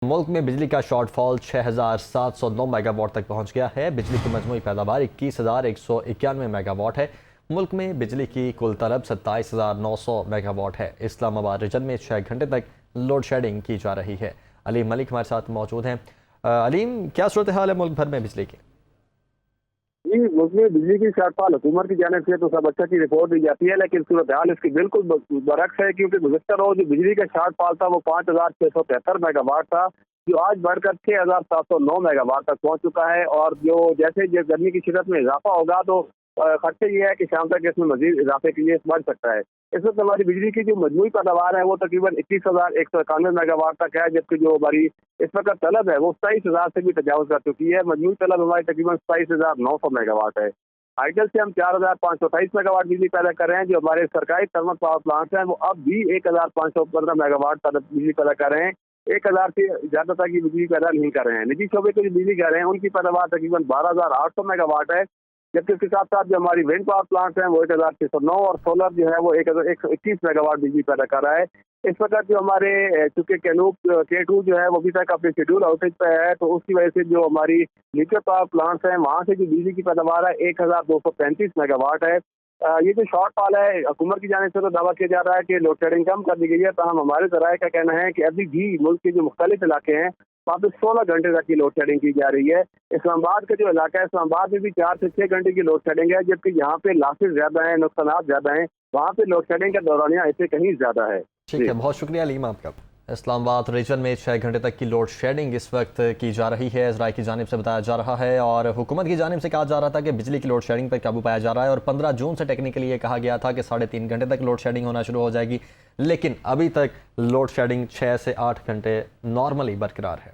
मुल्क में बिजली का शॉर्टफॉल 6,709 मेगावाट तक पहुंच गया है। बिजली की मजमूई पैदावार 21,191 मेगावाट है। मुल्क में बिजली की कुल तलब 27,900 मेगावाट है। इस्लामाबाद रीजन में 6 घंटे तक लोड शेडिंग की जा रही है। अलीम मलिक हमारे साथ मौजूद हैं। अलीम, क्या सूरत हाल है मुल्क भर में बिजली की? जी, उसमें बिजली की शॉर्टफॉल हुकूमत की जानिब से तो सब अच्छा की रिपोर्ट दी जाती है, लेकिन सूरत हाल इसकी बिल्कुल बरक्स है, क्योंकि गुज़िश्ता रोज जो बिजली का शॉर्टफॉल था वो 5,673 मेगावाट था, जो आज बढ़कर 6,709 मेगावाट तक पहुंच चुका है। और जो जैसे गर्मी की शिदत में इजाफा होगा तो खदशा ये है कि शाम तक इसमें मजीद इजाफे के लिए बढ़ सकता है। इस वक्त हमारी बिजली की जो मजमूई पैदावार है वो तकरीबन 21,191 मेगावाट तक है, जबकि जो हमारी इस वक्त तलब है वो 27,000 से भी तजावज कर चुकी है। मजमूई तलब हमारी तकरीबन 27,900 मेगावाट है। हाइडल से हम 4,528 मेगावाट बिजली पैदा कर रहे हैं। जो हमारे सरकारी थर्मल पावर प्लांट हैं वो अब भी 1,515 मेगावाट बिजली पैदा कर रहे हैं। 1,000 से ज्यादा तक की बिजली पैदा नहीं कर रहे हैं। निजी शोबे को जो बिजली कर रहे हैं उनकी पैदावार तकरीबन 12,800 मेगावाट है, जबकि इसके साथ साथ जो हमारी विंड पावर प्लांट हैं वो 1,609 और सोलर जो है वो 1,121 मेगावाट बिजली पैदा कर रहा है। इस वक्त जो हमारे चूंकि कैनूप K2 जो है वो अभी तक अपने शेड्यूल आउटेज पे है, तो उसकी वजह से जो हमारी न्यूक्लियर पावर प्लांट्स हैं वहां से जो बिजली की पैदावार है 1,235 मेगावाट है। ये जो शॉर्टफॉल है हुकूमत की जानिब से तो दावा किया जा रहा है कि लोड शेडिंग कम कर दी गई है, तहम हमारे जराये का कहना है कि अभी भी मुल्क के जो मुख्तलिफ इलाके हैं वहाँ पे 16 घंटे तक की लोड शेडिंग की जा रही है। इस्लामाबाद का जो इलाका है, इस्लामाबाद में भी 4 से 6 घंटे की लोड शेडिंग है, जबकि यहाँ पे लॉसेस ज्यादा हैं, नुकसान ज्यादा हैं। वहाँ पे लोड शेडिंग का दौरानिया इससे कहीं ज्यादा है। ठीक है, बहुत शुक्रिया अलीम आपका। इस्लामाबाद रीजन में 6 घंटे तक की लोड शेडिंग इस वक्त की जा रही है, ज़राए की जानिब से बताया जा रहा है। और हुकूमत की जानिब से कहा जा रहा था कि बिजली की लोड शेडिंग पर काबू पाया जा रहा है और 15 जून से टेक्निकली ये कहा गया था कि 3.5 घंटे तक लोड शेडिंग होना शुरू हो जाएगी, लेकिन अभी तक लोड शेडिंग 6 से 8 घंटे नॉर्मली बरकरार है।